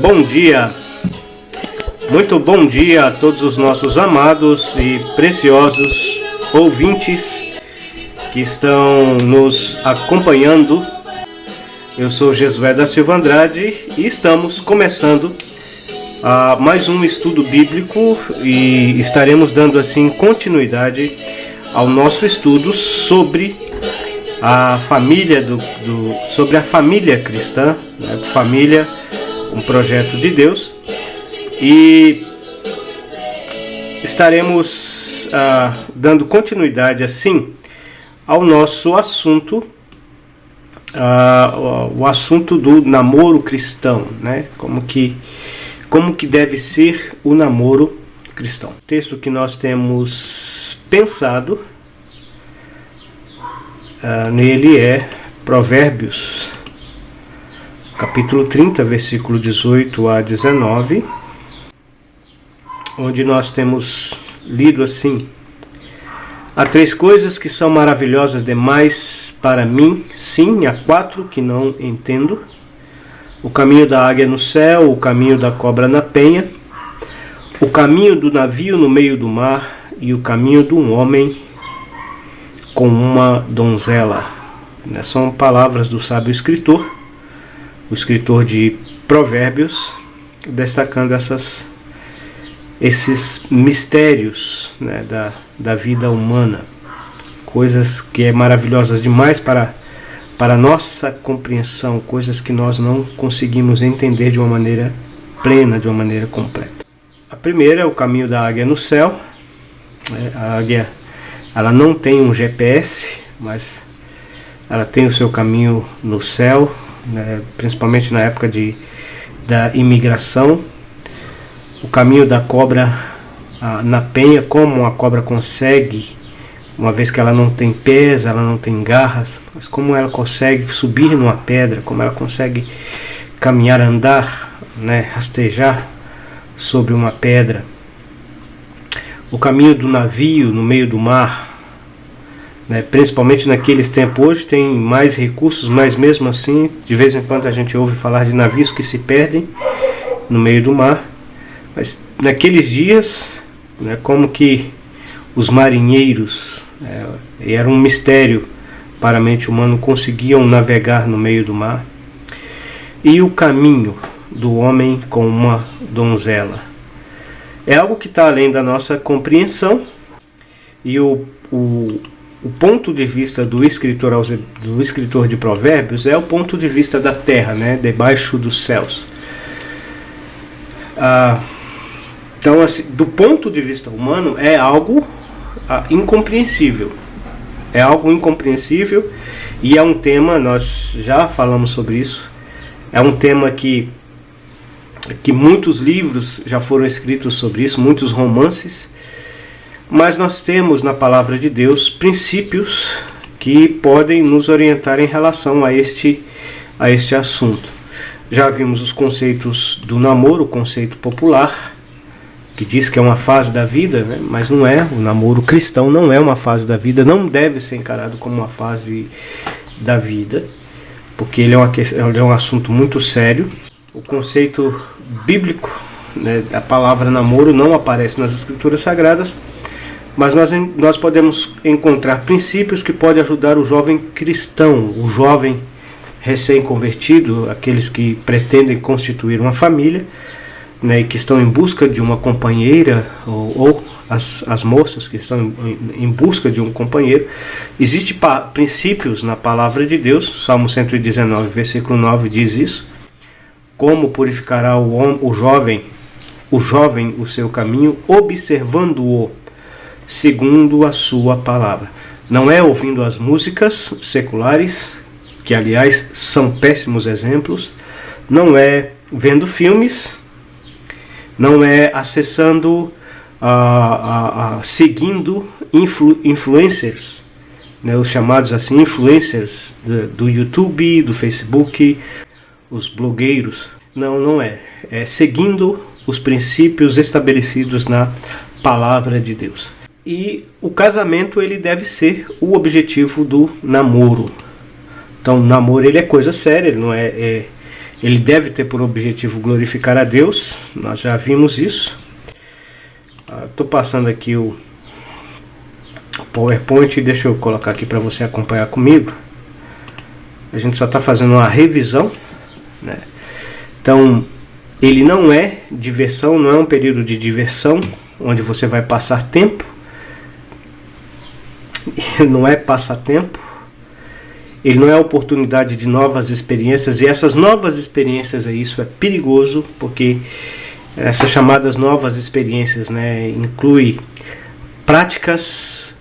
Bom dia, muito bom dia a todos os nossos amados e preciosos ouvintes que estão nos acompanhando. Eu sou Jesué da Silva Andrade e estamos começando mais um estudo bíblico e estaremos dando assim continuidade ao nosso estudo sobre a família sobre a família cristã, né? Família, um projeto de Deus, e estaremos dando continuidade assim ao nosso assunto, o assunto do namoro cristão, né? Como que deve ser o namoro cristão. O texto que nós temos pensado nele é Provérbios, capítulo 30, versículo 18 a 19, onde nós temos lido assim: há 3 coisas que são maravilhosas demais para mim, sim, há 4 que não entendo: o caminho da águia no céu, o caminho da cobra na penha, o caminho do navio no meio do mar e o caminho de um homem com uma donzela. São palavras do sábio escritor, o escritor de Provérbios, destacando esses mistérios, né, da vida humana, coisas que é maravilhosas demais para a nossa compreensão, coisas que nós não conseguimos entender de uma maneira plena, de uma maneira completa. A primeira é o caminho da águia no céu. A águia, ela não tem um GPS, mas ela tem o seu caminho no céu, né, principalmente na época da imigração. O caminho da cobra na penha, como a cobra consegue, uma vez que ela não tem pés, ela não tem garras, mas como ela consegue subir numa pedra, como ela consegue caminhar, andar, né, rastejar sobre uma pedra. O caminho do navio no meio do mar, né, principalmente naqueles tempos. Hoje tem mais recursos, mas mesmo assim, de vez em quando a gente ouve falar de navios que se perdem no meio do mar. Mas naqueles dias, né, como que os marinheiros, era um mistério para a mente humana, conseguiam navegar no meio do mar. E o caminho do homem com uma donzela é algo que está além da nossa compreensão, e o ponto de vista do escritor de Provérbios é o ponto de vista da terra, né, debaixo dos céus. Então, assim, do ponto de vista humano, é algo incompreensível. É algo incompreensível, e é um tema, nós já falamos sobre isso, é um tema que muitos livros já foram escritos sobre isso, muitos romances, mas nós temos na palavra de Deus princípios que podem nos orientar em relação a este assunto. Já vimos os conceitos do namoro, o conceito popular, que diz que é uma fase da vida, né? Mas não é. O namoro cristão não é uma fase da vida, não deve ser encarado como uma fase da vida, porque ele é um assunto muito sério. O conceito bíblico, né, a palavra namoro não aparece nas Escrituras Sagradas, mas nós podemos encontrar princípios que podem ajudar o jovem cristão, o jovem recém-convertido, aqueles que pretendem constituir uma família, né, e que estão em busca de uma companheira, ou as moças que estão em busca de um companheiro. Existem princípios na palavra de Deus. Salmo 119, versículo 9 diz isso: como purificará o jovem o seu caminho, observando-o segundo a sua palavra. Não é ouvindo as músicas seculares, que aliás são péssimos exemplos, não é vendo filmes, não é acessando, seguindo influencers, né, os chamados assim influencers do YouTube, do Facebook, os blogueiros. Não é. É seguindo os princípios estabelecidos na palavra de Deus. E o casamento, ele deve ser o objetivo do namoro. Então, o namoro, ele é coisa séria, ele ele deve ter por objetivo glorificar a Deus, nós já vimos isso. Estou passando aqui o PowerPoint, deixa eu colocar aqui para você acompanhar comigo. A gente só está fazendo uma revisão, né? Então, ele não é diversão, não é um período de diversão, onde você vai passar tempo. Não é passatempo. Ele não é oportunidade de novas experiências. E essas novas experiências, isso é perigoso, porque essas chamadas novas experiências, né, inclui práticas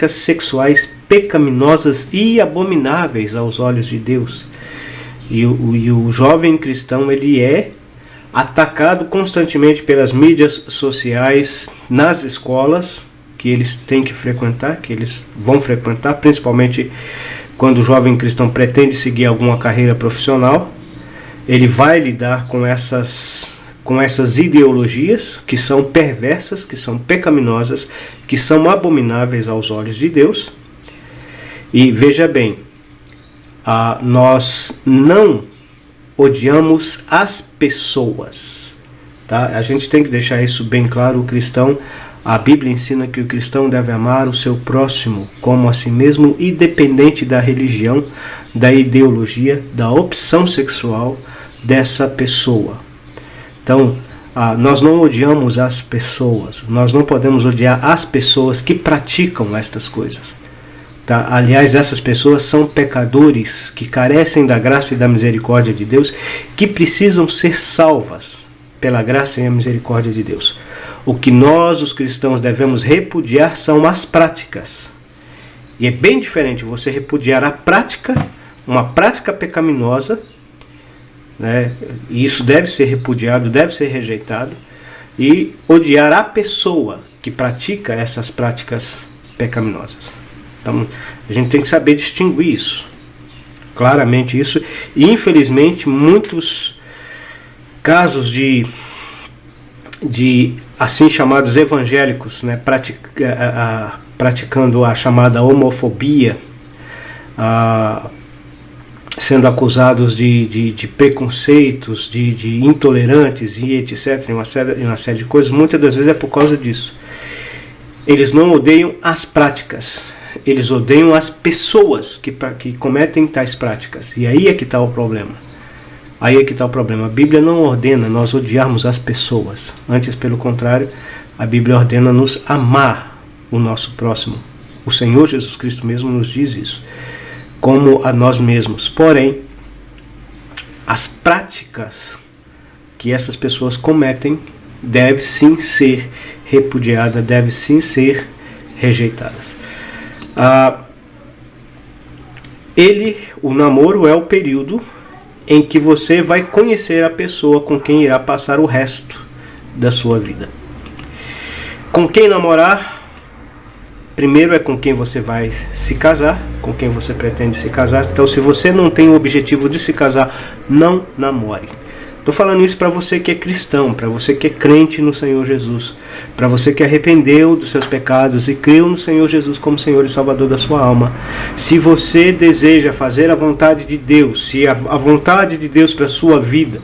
sexuais pecaminosas e abomináveis aos olhos de Deus. E o jovem cristão, ele é atacado constantemente pelas mídias sociais, nas escolas que eles têm que frequentar, que eles vão frequentar, principalmente quando o jovem cristão pretende seguir alguma carreira profissional. Ele vai lidar com essas ideologias que são perversas, que são pecaminosas, que são abomináveis aos olhos de Deus. E veja bem, nós não odiamos as pessoas, tá? A gente tem que deixar isso bem claro. O cristão, a Bíblia ensina que o cristão deve amar o seu próximo como a si mesmo, independente da religião, da ideologia, da opção sexual dessa pessoa. Então, nós não odiamos as pessoas, nós não podemos odiar as pessoas que praticam estas coisas. Tá? Aliás, essas pessoas são pecadores que carecem da graça e da misericórdia de Deus, que precisam ser salvas pela graça e a misericórdia de Deus. O que nós, os cristãos, devemos repudiar são as práticas. E é bem diferente você repudiar a prática, uma prática pecaminosa, né? E isso deve ser repudiado, deve ser rejeitado, e odiar a pessoa que pratica essas práticas pecaminosas. Então, a gente tem que saber distinguir isso, claramente isso. E infelizmente muitos casos de assim chamados evangélicos, né, praticando a chamada homofobia, sendo acusados de preconceitos, de intolerantes e etc., uma série de coisas. Muitas das vezes é por causa disso. Eles não odeiam as práticas, eles odeiam as pessoas que cometem tais práticas. E aí é que está o problema. Aí é que está o problema. A Bíblia não ordena nós odiarmos as pessoas. Antes, pelo contrário, a Bíblia ordena nos amar o nosso próximo. O Senhor Jesus Cristo mesmo nos diz isso, como a nós mesmos. Porém, as práticas que essas pessoas cometem devem sim ser repudiadas, devem sim ser rejeitadas. O namoro é o período em que você vai conhecer a pessoa com quem irá passar o resto da sua vida. Com quem namorar? Primeiro é com quem você vai se casar, com quem você pretende se casar. Então, se você não tem o objetivo de se casar, não namore. Estou falando isso para você que é cristão, para você que é crente no Senhor Jesus, para você que arrependeu dos seus pecados e creu no Senhor Jesus como Senhor e Salvador da sua alma. Se você deseja fazer a vontade de Deus, se a vontade de Deus para a sua vida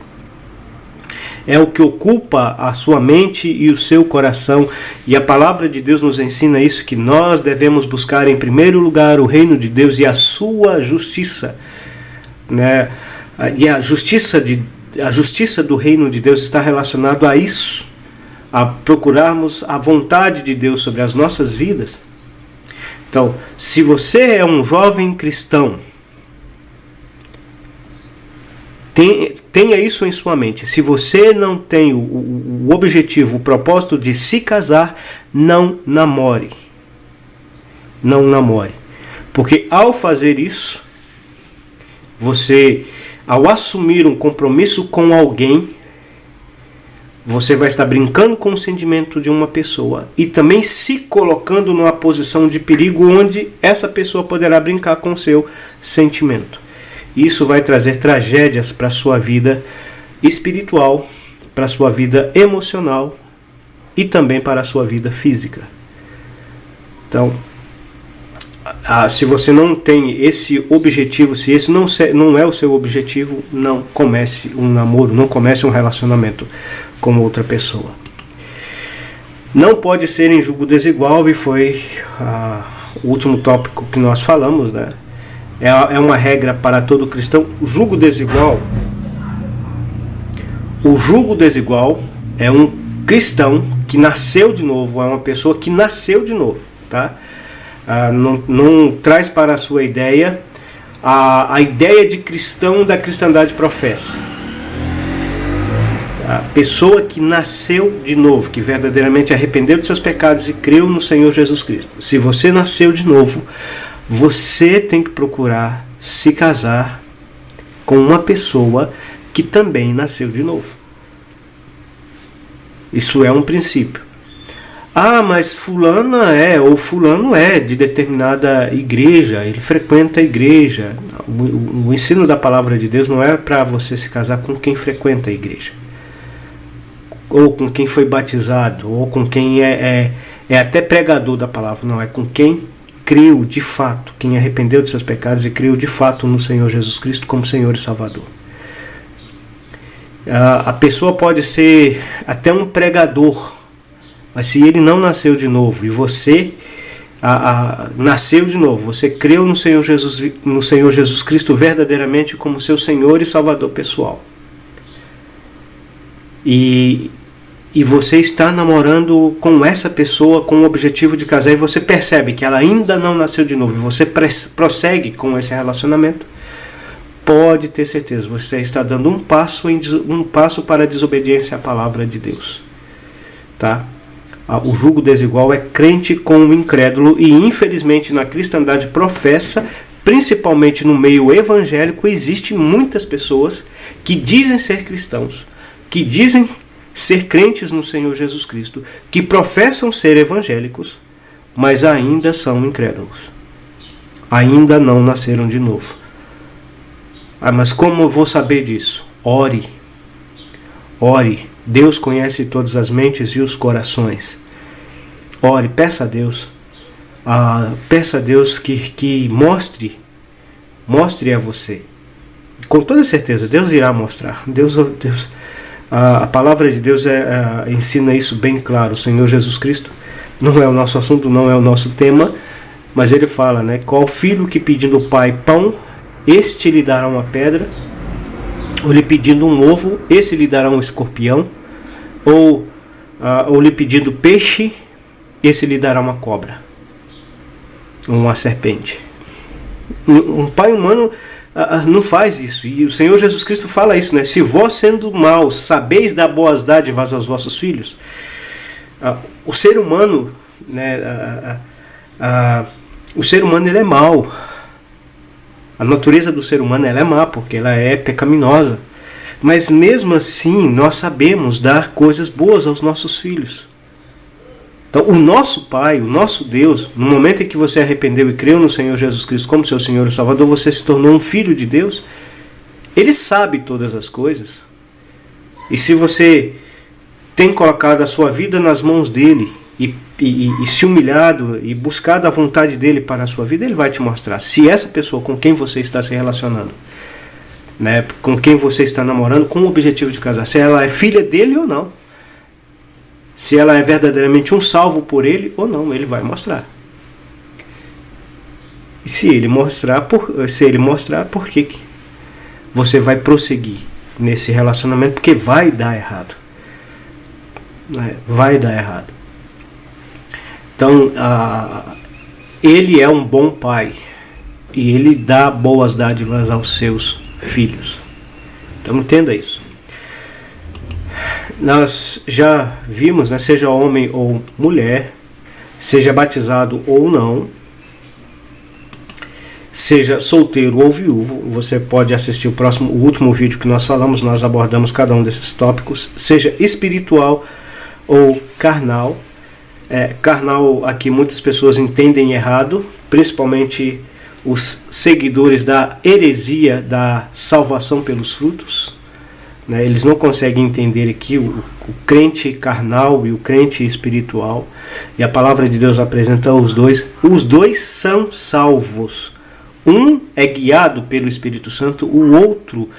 é o que ocupa a sua mente e o seu coração, e a palavra de Deus nos ensina isso, que nós devemos buscar em primeiro lugar o reino de Deus e a sua justiça, né? E a justiça do reino de Deus está relacionada a isso, a procurarmos a vontade de Deus sobre as nossas vidas. Então, se você é um jovem cristão, tenha isso em sua mente. Se você não tem o objetivo, o propósito de se casar, não namore. Não namore. Porque ao fazer isso, ao assumir um compromisso com alguém, você vai estar brincando com o sentimento de uma pessoa e também se colocando numa posição de perigo onde essa pessoa poderá brincar com o seu sentimento. Isso vai trazer tragédias para a sua vida espiritual, para a sua vida emocional e também para a sua vida física. Então, se você não tem esse objetivo, se esse não é o seu objetivo, não comece um namoro, não comece um relacionamento com outra pessoa. Não pode ser em julgo desigual, e foi o último tópico que nós falamos, né? É uma regra para todo cristão. O julgo desigual é um cristão que nasceu de novo, é uma pessoa que nasceu de novo, tá? Não traz para a sua ideia a ideia de cristão da cristandade professa. A pessoa que nasceu de novo, que verdadeiramente arrependeu de seus pecados e creu no Senhor Jesus Cristo. Se você nasceu de novo, você tem que procurar se casar com uma pessoa que também nasceu de novo. Isso é um princípio. Mas fulana ou fulano é de determinada igreja, ele frequenta a igreja. O ensino da palavra de Deus não é para você se casar com quem frequenta a igreja, ou com quem foi batizado, ou com quem é até pregador da palavra. Não, é com quem creu de fato, quem arrependeu de seus pecados e creu de fato no Senhor Jesus Cristo como Senhor e Salvador. A pessoa pode ser até um pregador, mas se ele não nasceu de novo e você nasceu de novo, você creu no Senhor Jesus Cristo verdadeiramente como seu Senhor e Salvador pessoal, e você está namorando com essa pessoa com o objetivo de casar, e você percebe que ela ainda não nasceu de novo, e você prossegue com esse relacionamento, pode ter certeza, você está dando um passo para a desobediência à palavra de Deus, tá? O julgo desigual é crente com o incrédulo, e infelizmente na cristandade professa, principalmente no meio evangélico, existem muitas pessoas que dizem ser cristãos, que dizem ser crentes no Senhor Jesus Cristo, que professam ser evangélicos, mas ainda são incrédulos, ainda não nasceram de novo. Mas como eu vou saber disso? Ore. Deus conhece todas as mentes e os corações. Ore, peça a Deus. Peça a Deus que mostre a você. Com toda certeza, Deus irá mostrar. A palavra de Deus ensina isso bem claro. O Senhor Jesus Cristo, não é o nosso assunto, não é o nosso tema, mas ele fala, né? Qual filho que pedindo ao pai pão, este lhe dará uma pedra, ou lhe pedindo um ovo, esse lhe dará um escorpião, ou lhe pedindo peixe, esse lhe dará uma cobra, uma serpente. Um pai humano não faz isso, e o Senhor Jesus Cristo fala isso, né? Se vós, sendo maus, sabeis dar boas dádivas aos vossos filhos. O ser humano, né? O ser humano, ele é mau. A natureza do ser humano, ela é má, porque ela é pecaminosa. Mas mesmo assim, nós sabemos dar coisas boas aos nossos filhos. Então, o nosso Pai, o nosso Deus, no momento em que você arrependeu e creu no Senhor Jesus Cristo como seu Senhor e Salvador, você se tornou um filho de Deus. Ele sabe todas as coisas. E se você tem colocado a sua vida nas mãos dele e se humilhado e buscado a vontade dele para a sua vida, ele vai te mostrar se essa pessoa com quem você está se relacionando, né, com quem você está namorando com o objetivo de casar, se ela é filha dele ou não, se ela é verdadeiramente um salvo por ele ou não, ele vai mostrar. E se ele mostrar, por que você vai prosseguir nesse relacionamento? Porque vai dar errado, né? Vai dar errado. Então, ele é um bom pai e ele dá boas dádivas aos seus filhos. Então, entenda isso. Nós já vimos, né, seja homem ou mulher, seja batizado ou não, seja solteiro ou viúvo, você pode assistir o último vídeo que nós falamos, nós abordamos cada um desses tópicos, seja espiritual ou carnal. Carnal aqui muitas pessoas entendem errado, principalmente os seguidores da heresia da salvação pelos frutos. né? Eles não conseguem entender aqui o crente carnal e o crente espiritual. E a palavra de Deus apresenta os dois. Os dois são salvos. Um é guiado pelo Espírito Santo, o outro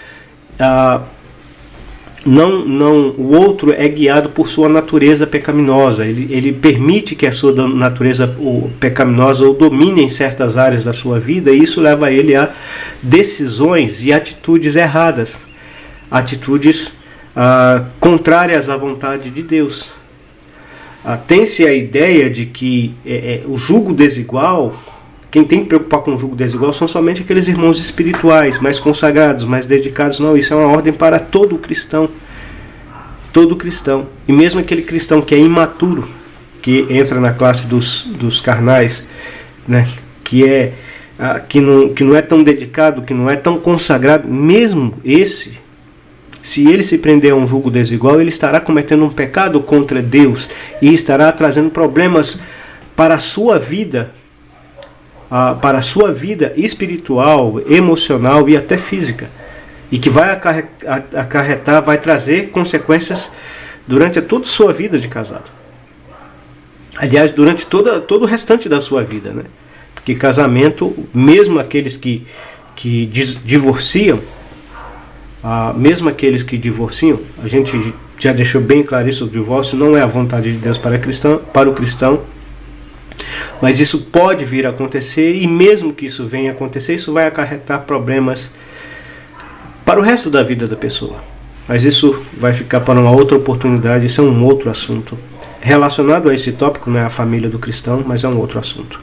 o outro é guiado por sua natureza pecaminosa. Ele permite que a sua natureza pecaminosa o domine em certas áreas da sua vida, e isso leva ele a decisões e atitudes erradas, atitudes contrárias à vontade de Deus. Tem-se a ideia de que o jugo desigual, quem tem que preocupar com o jugo desigual são somente aqueles irmãos espirituais, mais consagrados, mais dedicados. Não, isso é uma ordem para todo cristão. Todo cristão. E mesmo aquele cristão que é imaturo, que entra na classe dos carnais, né, que não é tão dedicado, que não é tão consagrado, mesmo esse, se ele se prender a um jugo desigual, ele estará cometendo um pecado contra Deus e estará trazendo problemas para a sua vida, espiritual, emocional e até física, e que vai acarretar, vai trazer consequências durante toda a sua vida de casado. Aliás, durante todo o restante da sua vida, né? Porque casamento, mesmo aqueles que divorciam, a gente já deixou bem claro isso, o divórcio não é a vontade de Deus para o cristão, mas isso pode vir a acontecer, e mesmo que isso venha a acontecer, isso vai acarretar problemas para o resto da vida da pessoa. Mas isso vai ficar para uma outra oportunidade, isso é um outro assunto. Relacionado a esse tópico, não é a família do cristão, mas é um outro assunto.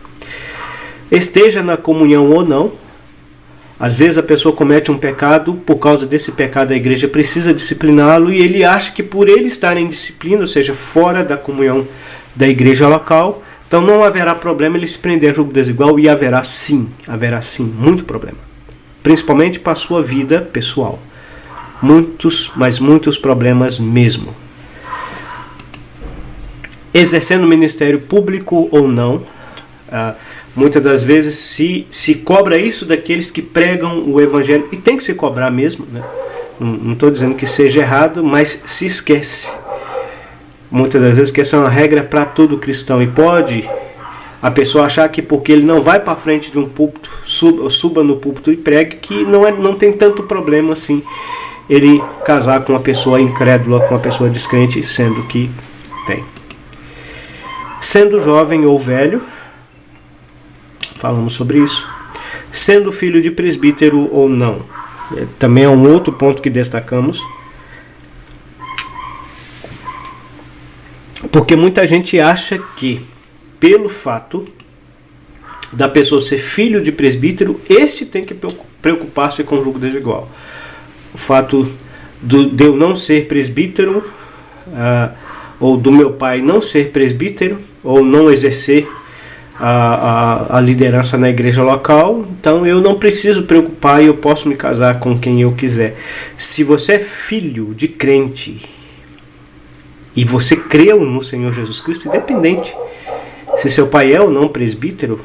Esteja na comunhão ou não, às vezes a pessoa comete um pecado, por causa desse pecado a igreja precisa discipliná-lo, e ele acha que por ele estar em disciplina, ou seja, fora da comunhão da igreja local, então não haverá problema ele se prender a jugo desigual, e haverá sim, muito problema. Principalmente para a sua vida pessoal. Muitos problemas mesmo. Exercendo ministério público ou não, muitas das vezes se cobra isso daqueles que pregam o evangelho, e tem que se cobrar mesmo, né? Não estou dizendo que seja errado, mas se esquece. Muitas das vezes que essa é uma regra para todo cristão, e pode a pessoa achar que porque ele não vai para frente de um púlpito, suba no púlpito e pregue, que não tem tanto problema assim ele casar com uma pessoa incrédula, com uma pessoa descrente, sendo que tem. Sendo jovem ou velho, falamos sobre isso. Sendo filho de presbítero ou não, também é um outro ponto que destacamos. Porque muita gente acha que, pelo fato da pessoa ser filho de presbítero, esse tem que preocupar-se com o jugo desigual. O fato de eu não ser presbítero, ou do meu pai não ser presbítero, ou não exercer a liderança na igreja local, então eu não preciso preocupar e eu posso me casar com quem eu quiser. Se você é filho de crente e você creu no Senhor Jesus Cristo, independente se seu pai é ou não presbítero,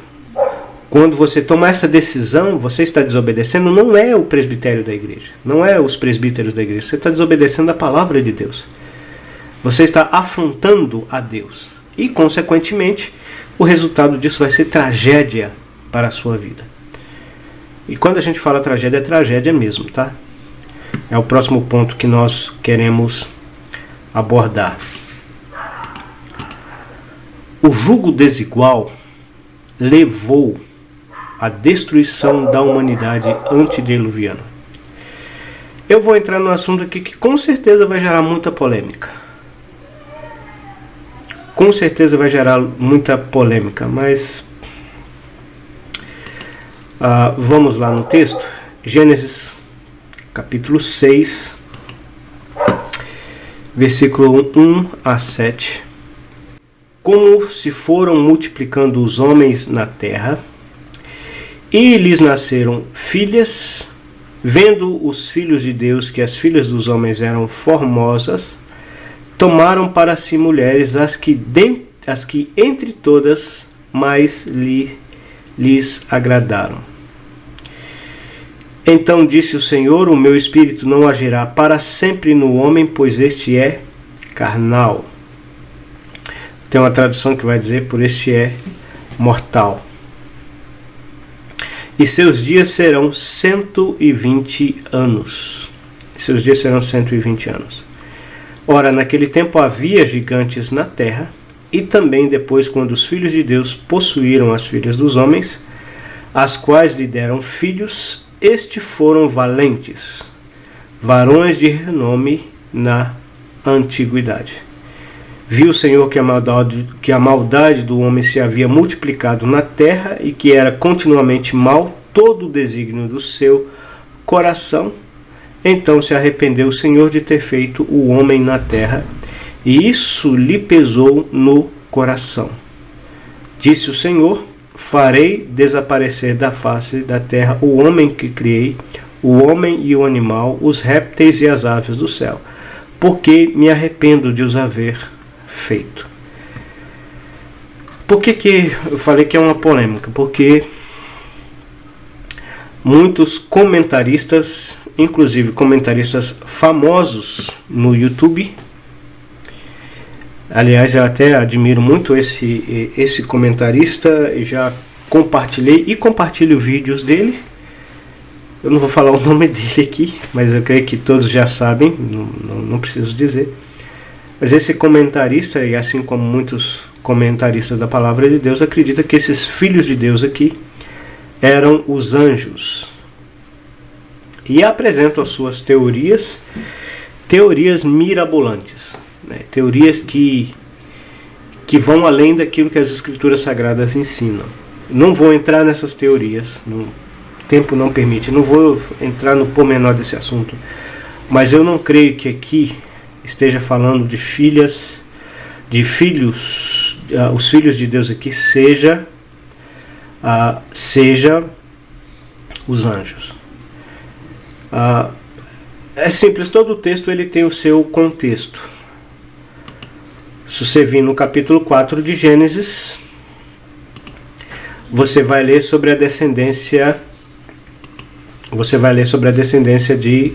quando você toma essa decisão, você está desobedecendo, não é o presbitério da igreja, não é os presbíteros da igreja, você está desobedecendo a palavra de Deus. Você está afrontando a Deus. E, consequentemente, o resultado disso vai ser tragédia para a sua vida. E quando a gente fala tragédia, é tragédia mesmo, tá? É o próximo ponto que nós queremos abordar. O jugo desigual levou à destruição da humanidade antediluviana. Eu vou entrar num assunto aqui que com certeza vai gerar muita polêmica. Com certeza vai gerar muita polêmica, mas vamos lá no texto. Gênesis capítulo 6, versículo 1 a 7. Como se foram multiplicando os homens na terra, e lhes nasceram filhas, vendo os filhos de Deus que as filhas dos homens eram formosas, tomaram para si mulheres as que entre todas mais lhes agradaram. Então disse o Senhor: o meu espírito não agirá para sempre no homem, pois este é carnal. Tem uma tradução que vai dizer: por este é mortal. E seus dias serão 120 anos. Seus dias serão 120 anos. Ora, naquele tempo havia gigantes na terra, e também depois, quando os filhos de Deus possuíram as filhas dos homens, as quais lhe deram filhos, estes foram valentes, varões de renome na antiguidade. Viu o Senhor que a maldade do homem se havia multiplicado na terra e que era continuamente mal todo o desígnio do seu coração. Então se arrependeu o Senhor de ter feito o homem na terra, e isso lhe pesou no coração. Disse o Senhor: farei desaparecer da face da terra o homem que criei, o homem e o animal, os répteis e as aves do céu, porque me arrependo de os haver feito. Por que eu falei que é uma polêmica? Porque muitos comentaristas, inclusive comentaristas famosos no YouTube, aliás, eu até admiro muito esse comentarista, e já compartilhei e compartilho vídeos dele. Eu não vou falar o nome dele aqui, mas eu creio que todos já sabem, não preciso dizer. Mas esse comentarista, e assim como muitos comentaristas da palavra de Deus, acredita que esses filhos de Deus aqui eram os anjos. E apresentam as suas teorias mirabolantes, né? Teorias que vão além daquilo que as Escrituras Sagradas ensinam. Não vou entrar nessas teorias, o tempo não permite, não vou entrar no pormenor desse assunto, mas eu não creio que aqui esteja falando de filhos, os filhos de Deus aqui seja os anjos. É simples, todo o texto ele tem o seu contexto. Se você vir no capítulo 4 de Gênesis, você vai ler sobre a descendência de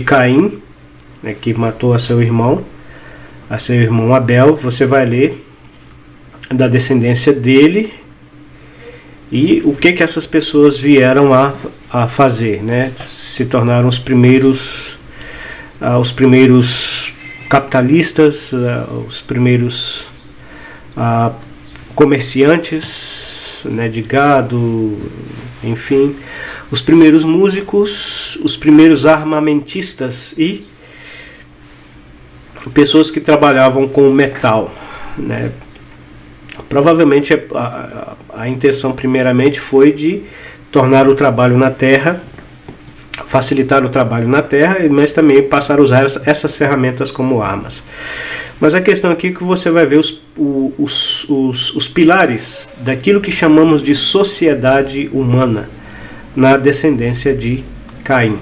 Caim, né, que matou a seu irmão Abel. Você vai ler da descendência dele e o que essas pessoas vieram a fazer, né? Se tornaram os primeiros capitalistas, os primeiros comerciantes, né, de gado, enfim, os primeiros músicos, os primeiros armamentistas e pessoas que trabalhavam com metal, né? Provavelmente a intenção primeiramente foi de tornar o trabalho na terra, facilitar o trabalho na terra, mas também passar a usar essas ferramentas como armas. Mas a questão aqui é que você vai ver os pilares daquilo que chamamos de sociedade humana na descendência de Caim.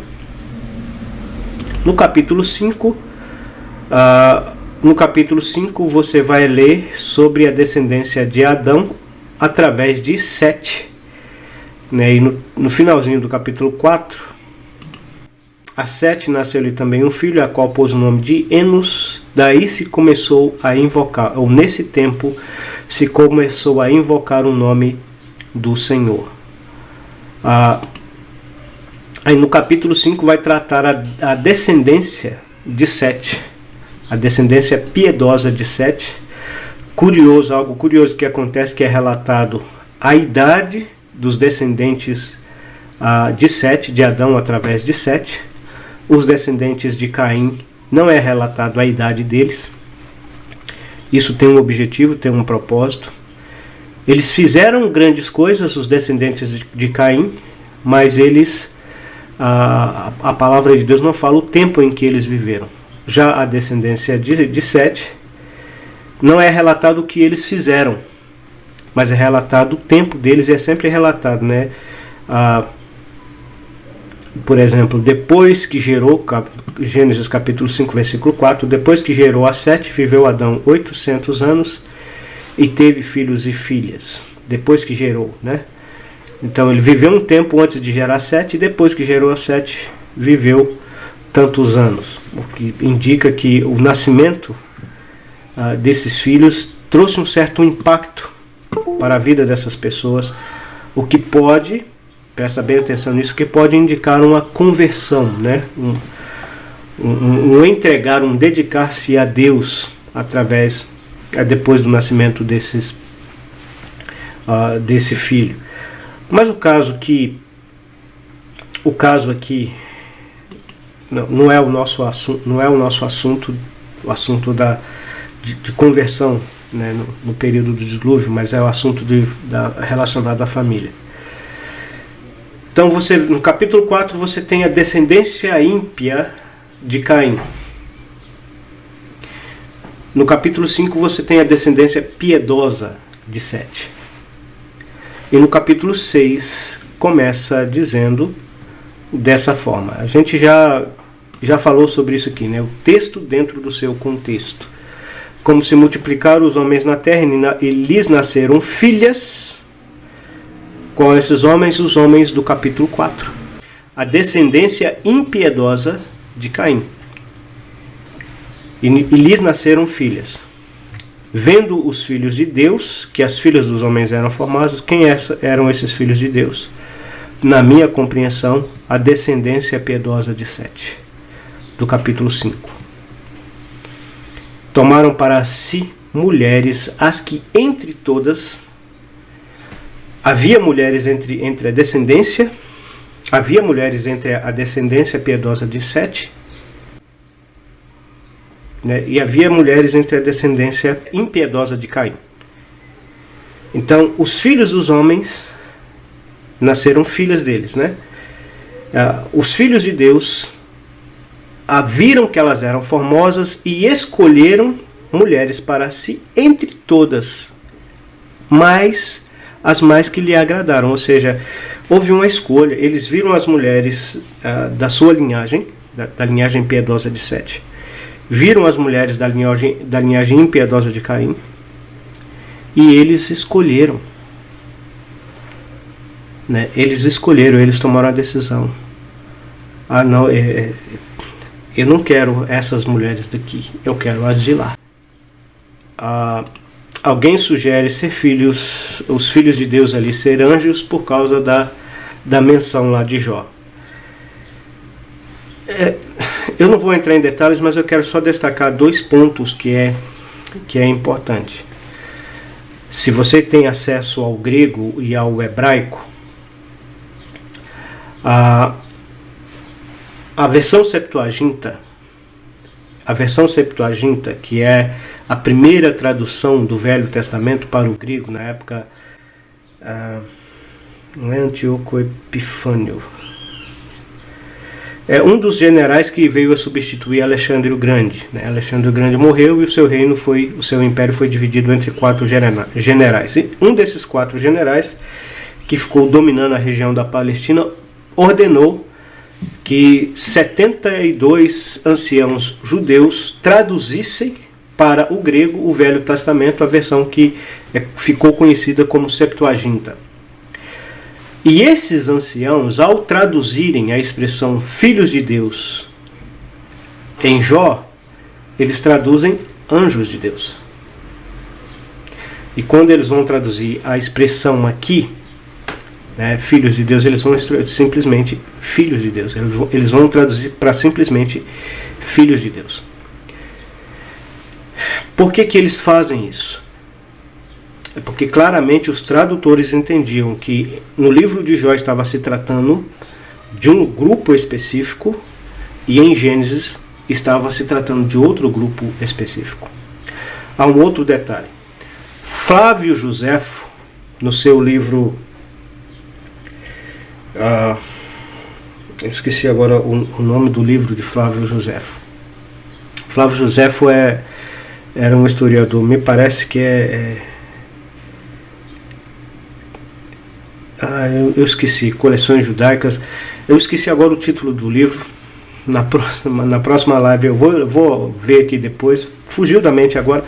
No capítulo 5, você vai ler sobre a descendência de Adão através de Sete, né? E no finalzinho do capítulo 4, a Sete nasceu-lhe também um filho, a qual pôs o nome de Enos. Daí se começou a invocar, ou nesse tempo se começou a invocar o nome do Senhor. Aí no capítulo 5 vai tratar a descendência de Sete, a descendência piedosa de Sete. Algo curioso que acontece, que é relatado a idade dos descendentes de Sete, de Adão através de Sete. Os descendentes de Caim, não é relatado a idade deles. Isso tem um objetivo, tem um propósito. Eles fizeram grandes coisas, os descendentes de Caim, mas a palavra de Deus não fala o tempo em que eles viveram. Já a descendência de Sete, não é relatado o que eles fizeram, mas é relatado o tempo deles, e é sempre relatado, né? Por exemplo, depois que gerou, Gênesis capítulo 5, versículo 4, depois que gerou a Sete, viveu Adão 800 anos e teve filhos e filhas. Depois que gerou, né? Então ele viveu um tempo antes de gerar Sete, e depois que gerou a Sete, viveu tantos anos. O que indica que o nascimento desses filhos trouxe um certo impacto para a vida dessas pessoas, o que pode, presta bem atenção nisso, que pode indicar uma conversão, né? Um entregar, um dedicar-se a Deus através, depois do nascimento desse filho. Mas o caso aqui não é o nosso assunto, o assunto de conversão, né, no período do dilúvio, mas é o assunto relacionado à família. Então no capítulo 4 você tem a descendência ímpia de Caim. No capítulo 5 você tem a descendência piedosa de Sete. E no capítulo 6 começa dizendo dessa forma. A gente já falou sobre isso aqui, né? O texto dentro do seu contexto. Como se multiplicaram os homens na terra e lhes nasceram filhas. Qual esses homens? Os homens do capítulo 4. A descendência impiedosa de Caim. E lhes nasceram filhas. Vendo os filhos de Deus, que as filhas dos homens eram formosas, quem eram esses filhos de Deus? Na minha compreensão, a descendência piedosa de Sete, do capítulo 5. Tomaram para si mulheres, as que entre todas havia mulheres entre a descendência piedosa de Sete, né, e havia mulheres entre a descendência impiedosa de Caim. Então, os filhos dos homens nasceram filhas deles, né? Os filhos de Deus viram que elas eram formosas e escolheram mulheres para si entre todas, mas as mais que lhe agradaram. Ou seja, houve uma escolha. Eles viram as mulheres da sua linhagem, da linhagem piedosa de Sete, viram as mulheres da linhagem impiedosa de Caim, e eles escolheram, né? Eles tomaram a decisão. Não, eu não quero essas mulheres daqui, eu quero as de lá. Alguém sugere ser os filhos de Deus ali, ser anjos, por causa da menção lá de Jó. Eu não vou entrar em detalhes, mas eu quero só destacar 2 pontos que é importante. Se você tem acesso ao grego e ao hebraico, a versão Septuaginta, que é a primeira tradução do Velho Testamento para o grego na época, não é Antíoco Epifânio, é um dos generais que veio a substituir Alexandre o Grande, né? Alexandre o Grande morreu e o seu império foi dividido entre 4 generais. E um desses 4 generais, que ficou dominando a região da Palestina, ordenou que 72 anciãos judeus traduzissem para o grego o Velho Testamento, a versão que ficou conhecida como Septuaginta. E esses anciãos, ao traduzirem a expressão filhos de Deus em Jó, eles traduzem anjos de Deus. E quando eles vão traduzir a expressão aqui, né, filhos de Deus, eles vão simplesmente filhos de Deus. Eles vão traduzir para simplesmente filhos de Deus. Por que eles fazem isso? É porque claramente os tradutores entendiam que no livro de Jó estava se tratando de um grupo específico e em Gênesis estava se tratando de outro grupo específico. Há um outro detalhe. Flávio Joséfo, no seu livro, eu esqueci agora o nome do livro de Flávio Joséfo. Flávio Joséfo era um historiador, me parece que eu esqueci, Coleções Judaicas. Eu esqueci agora o título do livro. Na próxima live eu vou ver aqui depois. Fugiu da mente agora.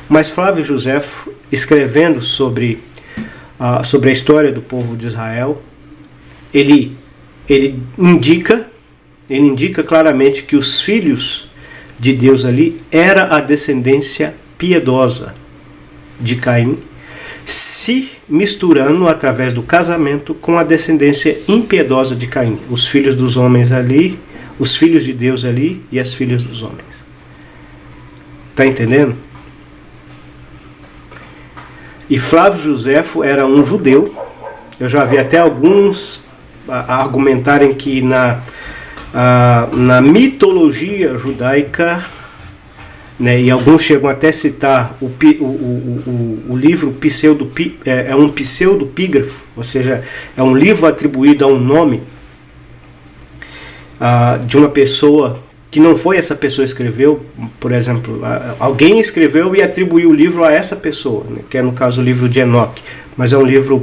Mas Flávio Joséfo, escrevendo sobre sobre a história do povo de Israel, ele indica claramente que os filhos de Deus ali era a descendência piedosa de Caim, se misturando através do casamento com a descendência impiedosa de Caim. Os filhos dos homens ali, os filhos de Deus ali e as filhas dos homens. Está entendendo? E Flávio Joséfo era um judeu. Eu já vi até alguns argumentarem que na mitologia judaica, né, e alguns chegam até a citar o livro é um pseudopígrafo, ou seja, é um livro atribuído a um nome de uma pessoa que não foi essa pessoa que escreveu. Por exemplo, alguém escreveu e atribuiu o livro a essa pessoa, né, que é no caso o livro de Enoque, mas é um livro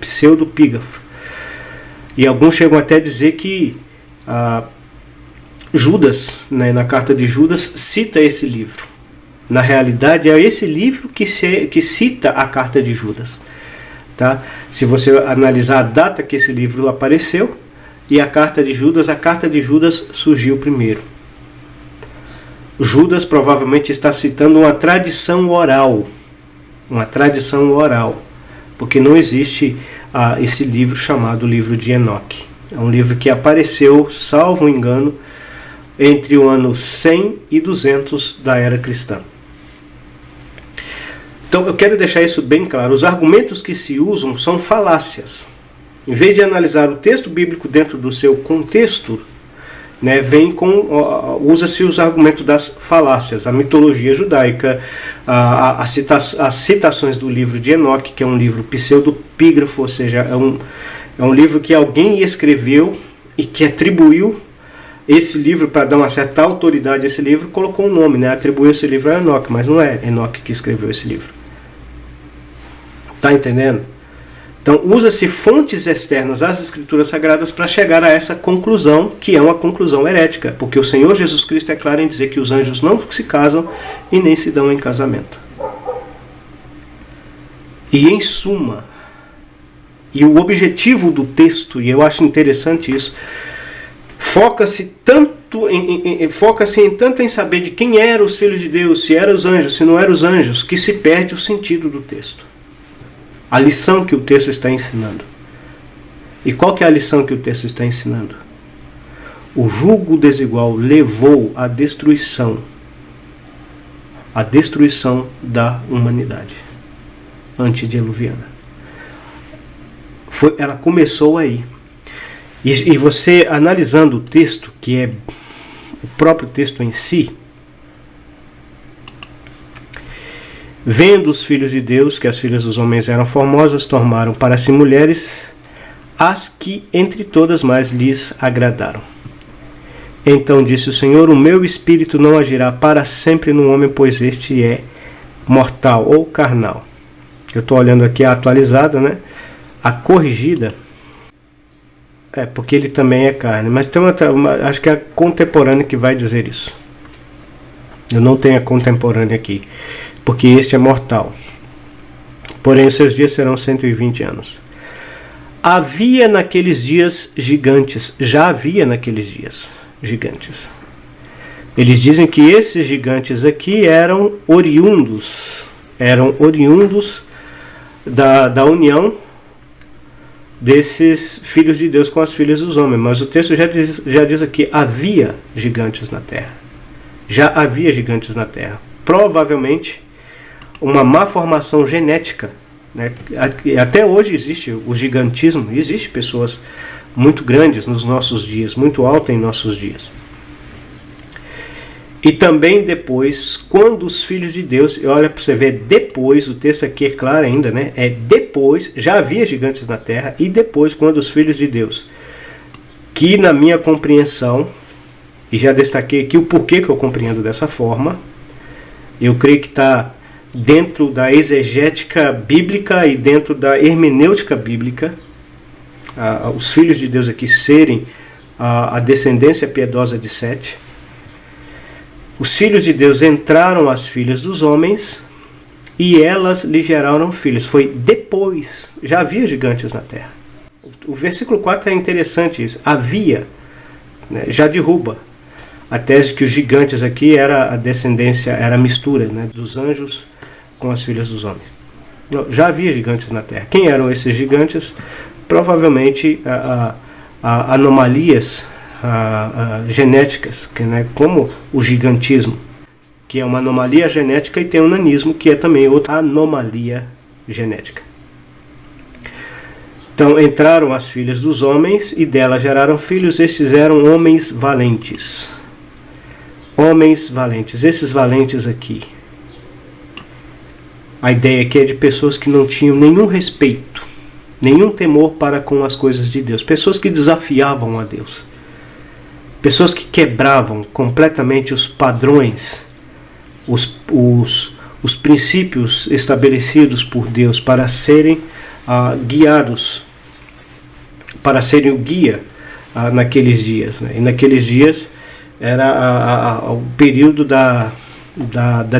pseudopígrafo. E alguns chegam até a dizer que Judas, né, na carta de Judas, cita esse livro. Na realidade, é esse livro que cita a carta de Judas. Tá? Se você analisar a data que esse livro apareceu e a carta de Judas surgiu primeiro. Judas provavelmente está citando uma tradição oral, porque não existe esse livro chamado Livro de Enoque. É um livro que apareceu, salvo engano, entre o ano 100 e 200 da era cristã. Então eu quero deixar isso bem claro. Os argumentos que se usam são falácias. Em vez de analisar o texto bíblico dentro do seu contexto, né, usa-se os argumentos das falácias, a mitologia judaica, as citações do livro de Enoque, que é um livro pseudopígrafo, ou seja, é um livro que alguém escreveu e que atribuiu esse livro, para dar uma certa autoridade a esse livro, colocou um nome, né, atribuiu esse livro a Enoque, mas não é Enoque que escreveu esse livro. Está entendendo? Então, usa-se fontes externas às Escrituras Sagradas para chegar a essa conclusão, que é uma conclusão herética, porque o Senhor Jesus Cristo é claro em dizer que os anjos não se casam e nem se dão em casamento. E em suma, e o objetivo do texto, e eu acho interessante isso, foca-se em saber de quem eram os filhos de Deus, se eram os anjos, se não eram os anjos, que se perde o sentido do texto. A lição que o texto está ensinando. E qual que é a lição que o texto está ensinando? O jugo desigual levou à destruição da humanidade antediluviana. Ela começou aí. E você analisando o texto, que é o próprio texto em si, vendo os filhos de Deus, que as filhas dos homens eram formosas, tomaram para si mulheres, as que entre todas mais lhes agradaram. Então disse o Senhor: o meu espírito não agirá para sempre no homem, pois este é mortal ou carnal. Eu estou olhando aqui a atualizada, né? A corrigida, porque ele também é carne, mas tem acho que é a contemporânea que vai dizer isso. Eu não tenho a contemporânea aqui, porque este é mortal. Porém, os seus dias serão 120 anos. Havia naqueles dias gigantes, já havia naqueles dias gigantes. Eles dizem que esses gigantes aqui eram oriundos da união desses filhos de Deus com as filhas dos homens. Mas o texto já diz aqui: havia gigantes na terra. Já havia gigantes na terra. Provavelmente uma má formação genética, né? Até hoje existe o gigantismo, existe pessoas muito grandes nos nossos dias, muito altas em nossos dias. E também depois, quando os filhos de Deus, e olha para você ver, depois, o texto aqui é claro ainda, né? É depois, já havia gigantes na terra, e depois, quando os filhos de Deus, que na minha compreensão, e já destaquei aqui o porquê que eu compreendo dessa forma, eu creio que está dentro da exegética bíblica e dentro da hermenêutica bíblica, os filhos de Deus aqui serem a descendência piedosa de Sete. Os filhos de Deus entraram as filhas dos homens, e elas lhe geraram filhos. Foi depois, já havia gigantes na terra. O versículo 4 é interessante isso. Havia, né, já derruba a tese que os gigantes aqui era a descendência, era a mistura, né, dos anjos com as filhas dos homens. Não, já havia gigantes na terra. Quem eram esses gigantes? Provavelmente anomalias genéticas, que, né, como o gigantismo, que é uma anomalia genética, e tem o nanismo, que é também outra anomalia genética. Então entraram as filhas dos homens e delas geraram filhos. Estes eram homens valentes. Homens valentes. Esses valentes aqui, a ideia aqui é de pessoas que não tinham nenhum respeito, nenhum temor para com as coisas de Deus. Pessoas que desafiavam a Deus. Pessoas que quebravam completamente os padrões, os princípios estabelecidos por Deus para serem guiados, para serem o guia naqueles dias, né? E naqueles dias era o período da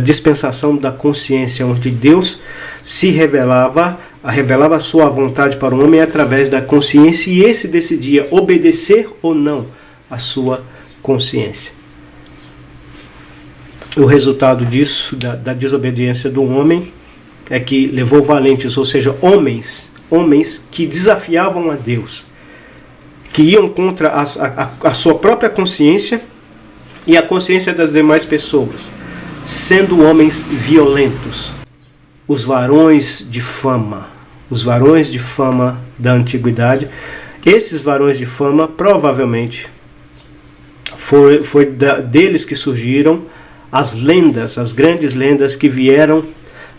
dispensação da consciência, onde Deus se revelava a sua vontade para o homem através da consciência, e esse decidia obedecer ou não a sua consciência. O resultado disso, da desobediência do homem, é que levou valentes, ou seja, homens que desafiavam a Deus, que iam contra a sua própria consciência e a consciência das demais pessoas, sendo homens violentos. Os varões de fama da antiguidade. Esses varões de fama, provavelmente, foi deles que surgiram as lendas, as grandes lendas que vieram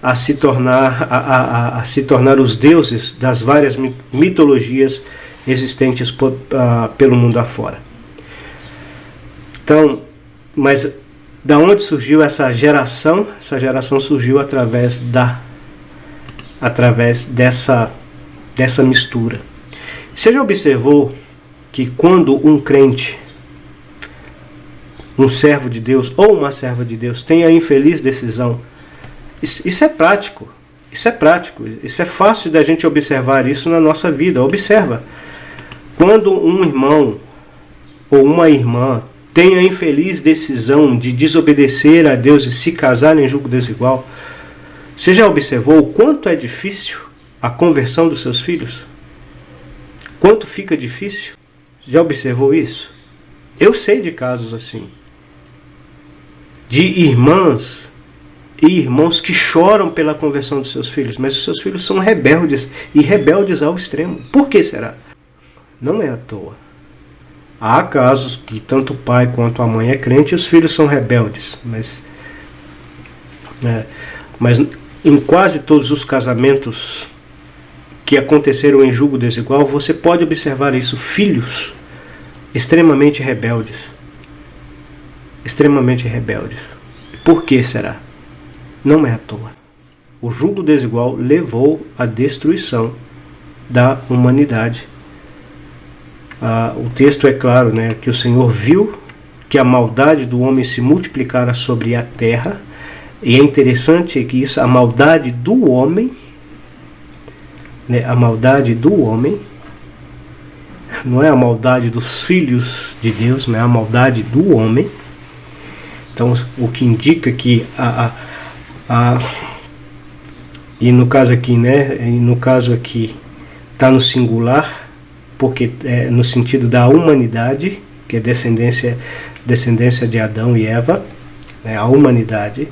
a se tornar os deuses das várias mitologias existentes pelo mundo afora. Então, mas da onde surgiu essa geração? Essa geração surgiu através dessa mistura. Você já observou que quando um crente, um servo de Deus ou uma serva de Deus tem a infeliz decisão, isso é prático, isso é fácil da gente observar isso na nossa vida. Observa, quando um irmão ou uma irmã tem a infeliz decisão de desobedecer a Deus e se casar em julgo desigual, você já observou o quanto é difícil a conversão dos seus filhos? Quanto fica difícil? Já observou isso? Eu sei de casos assim, de irmãs e irmãos que choram pela conversão dos seus filhos, mas os seus filhos são rebeldes, e rebeldes ao extremo. Por que será? Não é à toa. Há casos que tanto o pai quanto a mãe é crente e os filhos são rebeldes, mas em quase todos os casamentos que aconteceram em julgo desigual, você pode observar isso: filhos extremamente rebeldes. Extremamente rebeldes. Por que será? Não é à toa. O julgo desigual levou à destruição da humanidade. O texto é claro, né, que o Senhor viu que a maldade do homem se multiplicara sobre a terra, e é interessante que isso, a maldade do homem, né, a maldade do homem, não é a maldade dos filhos de Deus, mas é a maldade do homem. Então, o que indica que e no caso aqui, né, está no singular, porque é no sentido da humanidade, que é descendência de Adão e Eva, né, a humanidade,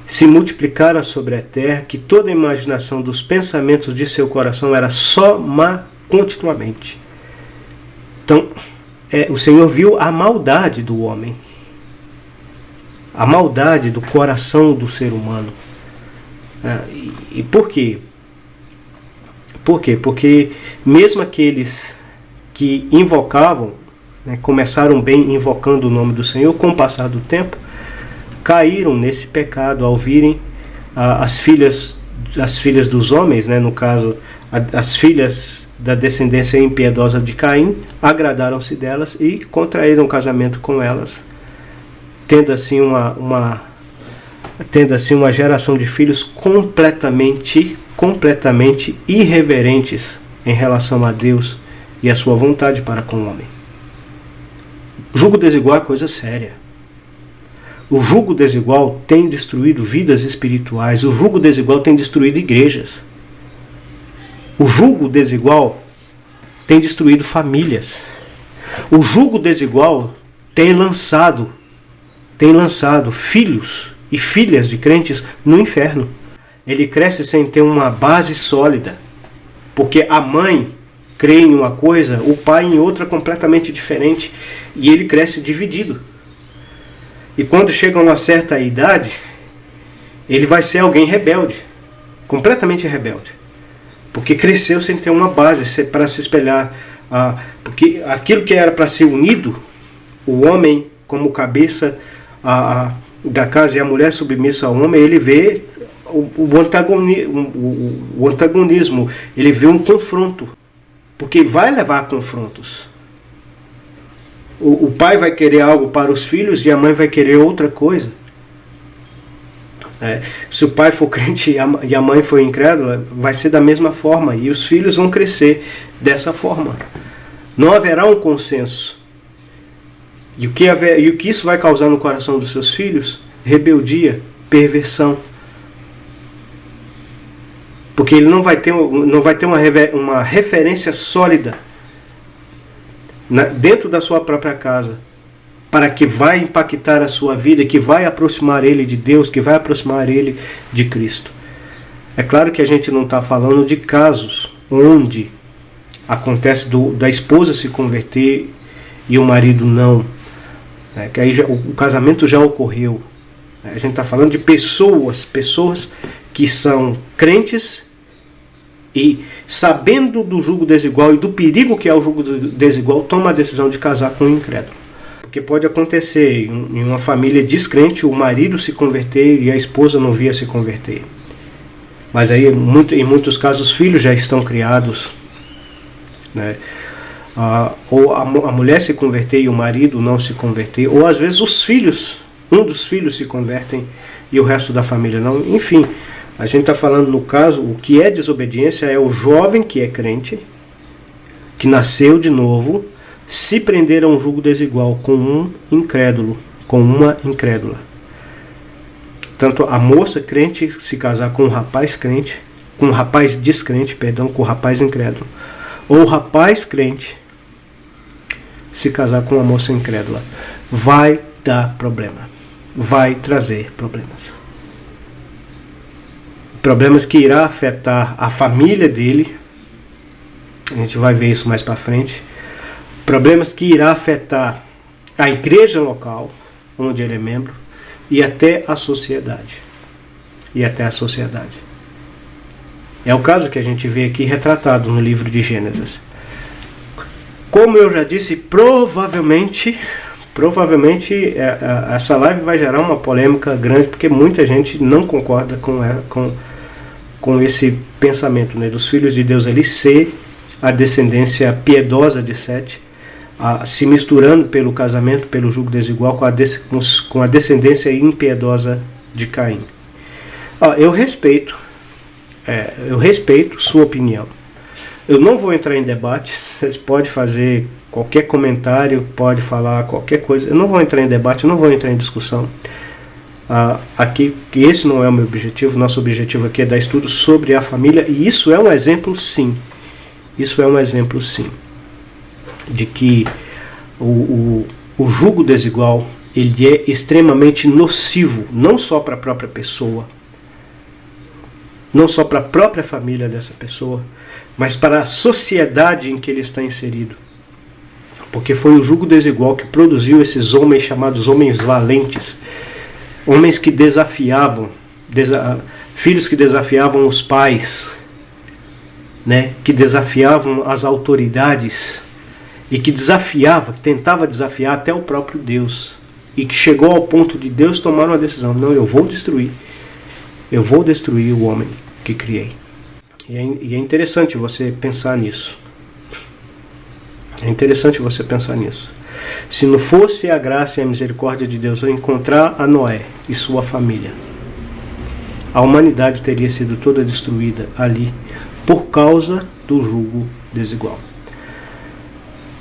se multiplicara sobre a terra, que toda a imaginação dos pensamentos de seu coração era só má continuamente. Então, o Senhor viu a maldade do homem, a maldade do coração do ser humano. E por quê? Por quê? Porque mesmo aqueles que invocavam, né, começaram bem invocando o nome do Senhor, com o passar do tempo, caíram nesse pecado ao virem as filhas dos homens, né, no caso, as filhas da descendência impiedosa de Caim, agradaram-se delas e contraíram casamento com elas, tendo assim tendo assim uma geração de filhos completamente irreverentes em relação a Deus e a sua vontade para com o homem. O jugo desigual é coisa séria. O jugo desigual tem destruído vidas espirituais. O jugo desigual tem destruído igrejas. O jugo desigual tem destruído famílias. O jugo desigual tem lançado filhos e filhas de crentes no inferno. Ele cresce sem ter uma base sólida, porque a mãe crê em uma coisa, o pai em outra completamente diferente, e ele cresce dividido. E quando chega a uma certa idade, ele vai ser alguém rebelde, completamente rebelde, porque cresceu sem ter uma base para se espelhar. Porque aquilo que era para ser unido, o homem como cabeça da casa e a mulher submissa ao homem, ele vê o antagonismo, ele vê um confronto, porque vai levar a confrontos. O pai vai querer algo para os filhos e a mãe vai querer outra coisa. Se o pai for crente e a mãe for incrédula, vai ser da mesma forma, e os filhos vão crescer dessa forma. Não haverá um consenso. E o que isso vai causar no coração dos seus filhos? Rebeldia, perversão. Porque ele não vai ter uma referência sólida dentro da sua própria casa, para que vai impactar a sua vida, que vai aproximar ele de Deus, que vai aproximar ele de Cristo. É claro que a gente não está falando de casos onde acontece da esposa se converter e o marido não. Que aí o casamento já ocorreu. A gente está falando de pessoas que são crentes e, sabendo do jugo desigual e do perigo que é o jugo desigual, tomam a decisão de casar com um incrédulo. Porque pode acontecer em uma família descrente o marido se converter e a esposa não vir a se converter. Mas aí, em muitos casos, os filhos já estão criados, né? Ou a mulher se converter e o marido não se converter, ou às vezes um dos filhos se convertem e o resto da família não. Enfim, a gente está falando no caso, o que é desobediência é o jovem que é crente, que nasceu de novo, se prender a um jugo desigual com um incrédulo, com uma incrédula. Tanto a moça crente se casar com um rapaz crente, com um rapaz descrente, com um rapaz incrédulo, ou o rapaz crente se casar com uma moça incrédula, vai dar problema, vai trazer problemas. Problemas que irá afetar a família dele, a gente vai ver isso mais para frente. Problemas que irá afetar a igreja local, onde ele é membro, e até a sociedade. É o caso que a gente vê aqui retratado no livro de Gênesis. Como eu já disse, provavelmente essa live vai gerar uma polêmica grande, porque muita gente não concorda com esse pensamento, né, dos filhos de Deus ali ser a descendência piedosa de Sete, se misturando pelo casamento, pelo jugo desigual, com a descendência impiedosa de Caim. Eu respeito sua opinião. Eu não vou entrar em debate. Vocês podem fazer qualquer comentário, pode falar qualquer coisa. Eu não vou entrar em debate, eu não vou entrar em discussão. Aqui, que esse não é o meu objetivo. Nosso objetivo aqui é dar estudo sobre a família, e isso é um exemplo, sim. De que o jugo desigual, ele é extremamente nocivo, não só para a própria pessoa, não só para a própria família dessa pessoa, mas para a sociedade em que ele está inserido. Porque foi o jugo desigual que produziu esses homens chamados homens valentes, homens que desafiavam, filhos que desafiavam os pais, né, que desafiavam as autoridades, e que tentava desafiar até o próprio Deus, e que chegou ao ponto de Deus tomar uma decisão: não, eu vou destruir o homem que criei. E é interessante você pensar nisso. Se não fosse a graça e a misericórdia de Deus ao encontrar a Noé e sua família, a humanidade teria sido toda destruída ali por causa do jugo desigual.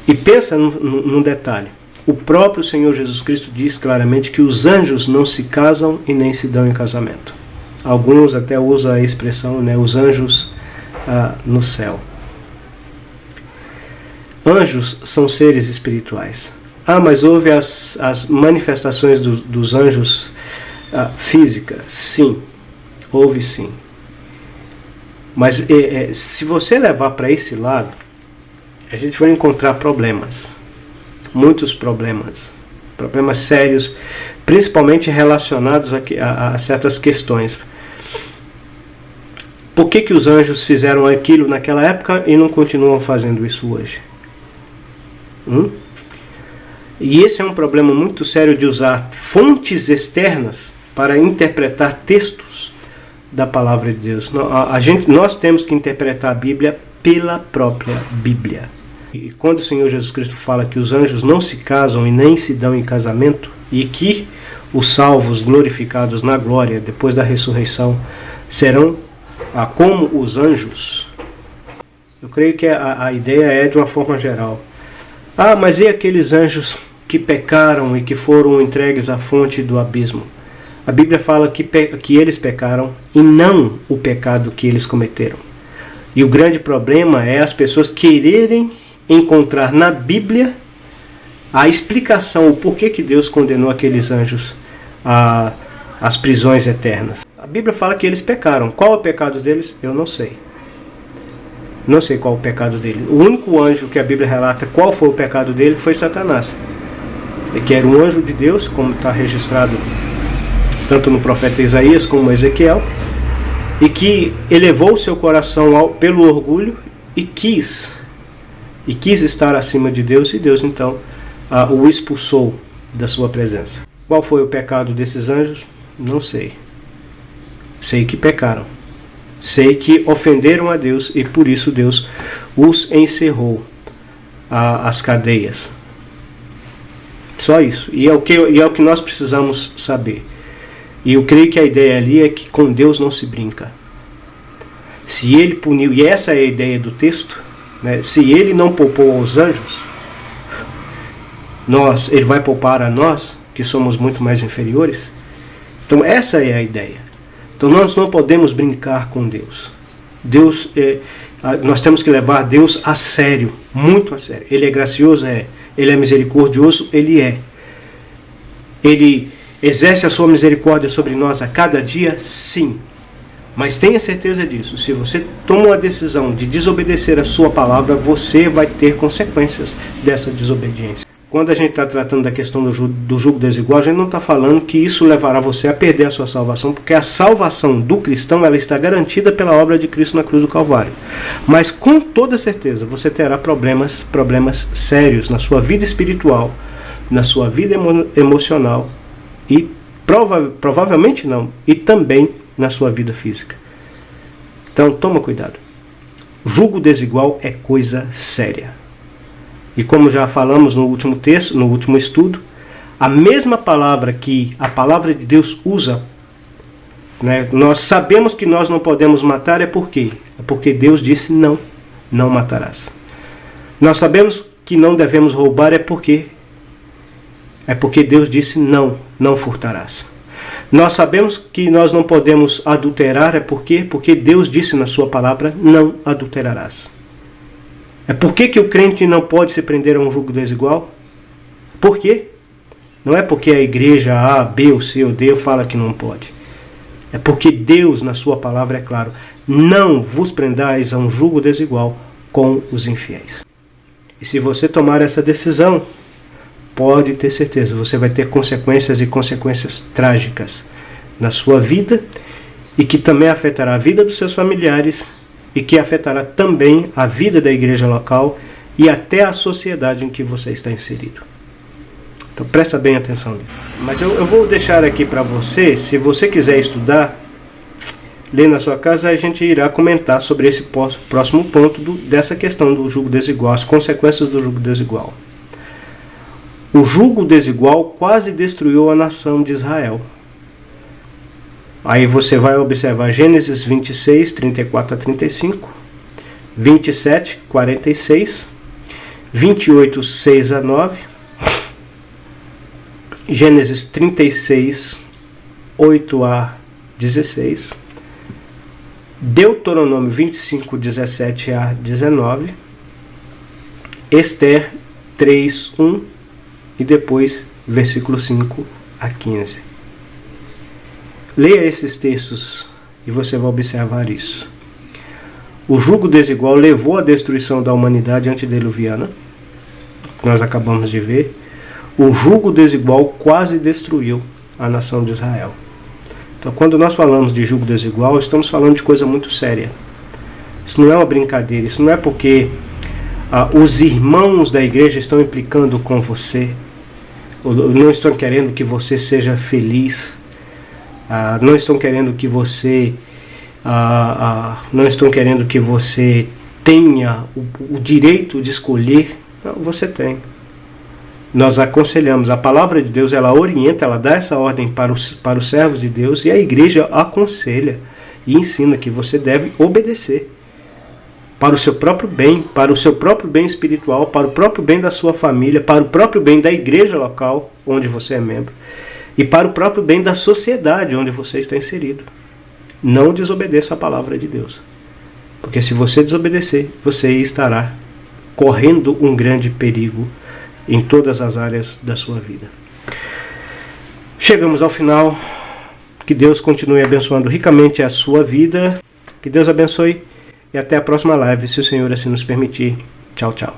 E pensa num detalhe. O próprio Senhor Jesus Cristo diz claramente que os anjos não se casam e nem se dão em casamento. Alguns até usam a expressão, né, os anjos no céu. Anjos são seres espirituais. Mas houve as manifestações dos anjos físicas. Sim, houve sim. Mas se você levar para esse lado, a gente vai encontrar problemas. Muitos problemas. Problemas sérios, principalmente relacionados a certas questões. Por que os anjos fizeram aquilo naquela época e não continuam fazendo isso hoje? E esse é um problema muito sério de usar fontes externas para interpretar textos da palavra de Deus. Nós temos que interpretar a Bíblia pela própria Bíblia. E quando o Senhor Jesus Cristo fala que os anjos não se casam e nem se dão em casamento, e que os salvos glorificados na glória, depois da ressurreição, serão como os anjos, eu creio que a ideia é de uma forma geral. Mas e aqueles anjos que pecaram e que foram entregues à fonte do abismo? A Bíblia fala que eles pecaram e não o pecado que eles cometeram. E o grande problema é as pessoas quererem encontrar na Bíblia a explicação, o porquê que Deus condenou aqueles anjos às prisões eternas. A Bíblia fala que eles pecaram. Qual é o pecado deles? Eu não sei. Não sei qual é o pecado dele. O único anjo que a Bíblia relata qual foi o pecado dele foi Satanás. Que era um anjo de Deus, como está registrado tanto no profeta Isaías como Ezequiel, e que elevou o seu coração pelo orgulho e quis estar acima de Deus, e Deus então o expulsou da sua presença. Qual foi o pecado desses anjos? Não sei. Sei que pecaram. Sei que ofenderam a Deus e por isso Deus os encerrou as cadeias. Só isso. E é o que nós precisamos saber. E eu creio que a ideia ali é que com Deus não se brinca. Se ele puniu, e essa é a ideia do texto, né, se ele não poupou aos anjos, ele vai poupar a nós, que somos muito mais inferiores. Então essa é a ideia. Então nós não podemos brincar com Deus. Nós temos que levar Deus a sério, muito a sério. Ele é gracioso? É. Ele é misericordioso? Ele é. Ele exerce a sua misericórdia sobre nós a cada dia? Sim. Mas tenha certeza disso. Se você toma uma decisão de desobedecer a sua palavra, você vai ter consequências dessa desobediência. Quando a gente está tratando da questão do jugo desigual, a gente não está falando que isso levará você a perder a sua salvação, porque a salvação do cristão ela está garantida pela obra de Cristo na cruz do Calvário. Mas com toda certeza você terá problemas sérios na sua vida espiritual, na sua vida emocional e provavelmente não, e também na sua vida física. Então toma cuidado. Jugo desigual é coisa séria. E como já falamos no último texto, no último estudo, a mesma palavra que a palavra de Deus usa, né, nós sabemos que nós não podemos matar, por quê? É porque Deus disse não matarás. Nós sabemos que não devemos roubar, por quê? É porque Deus disse não furtarás. Nós sabemos que nós não podemos adulterar, por quê? Porque Deus disse na sua palavra, não adulterarás. Por que o crente não pode se prender a um jugo desigual? Por quê? Não é porque a igreja A, B, ou C ou D fala que não pode. É porque Deus, na sua palavra, é claro, não vos prendais a um jugo desigual com os infiéis. E se você tomar essa decisão, pode ter certeza, você vai ter consequências e consequências trágicas na sua vida e que também afetará a vida dos seus familiares e que afetará também a vida da igreja local e até a sociedade em que você está inserido. Então presta bem atenção nisso. Mas eu vou deixar aqui para você, se você quiser estudar, ler na sua casa, a gente irá comentar sobre esse próximo ponto dessa questão do jugo desigual, as consequências do jugo desigual. O jugo desigual quase destruiu a nação de Israel. Aí você vai observar Gênesis 26, 34 a 35, 27, 46, 28, 6 a 9, Gênesis 36, 8 a 16, Deuteronômio 25, 17 a 19, Esther 3, 1 e depois versículo 5 a 15. Leia esses textos e você vai observar isso. O jugo desigual levou à destruição da humanidade antediluviana, que nós acabamos de ver. O jugo desigual quase destruiu a nação de Israel. Então, quando nós falamos de jugo desigual, estamos falando de coisa muito séria. Isso não é uma brincadeira, isso não é porque os irmãos da igreja estão implicando com você, ou não estão querendo que você seja feliz, não estão querendo que você não estão querendo que você tenha o direito de escolher. Não, você tem. Nós aconselhamos, a palavra de Deus, ela orienta, ela dá essa ordem para os servos de Deus, e a igreja aconselha e ensina que você deve obedecer para o seu próprio bem, para o seu próprio bem espiritual, para o próprio bem da sua família, para o próprio bem da igreja local onde você é membro e para o próprio bem da sociedade onde você está inserido. Não desobedeça a palavra de Deus, porque se você desobedecer, você estará correndo um grande perigo em todas as áreas da sua vida. Chegamos ao final. Que Deus continue abençoando ricamente a sua vida. Que Deus abençoe e até a próxima live, se o Senhor assim nos permitir. Tchau, tchau.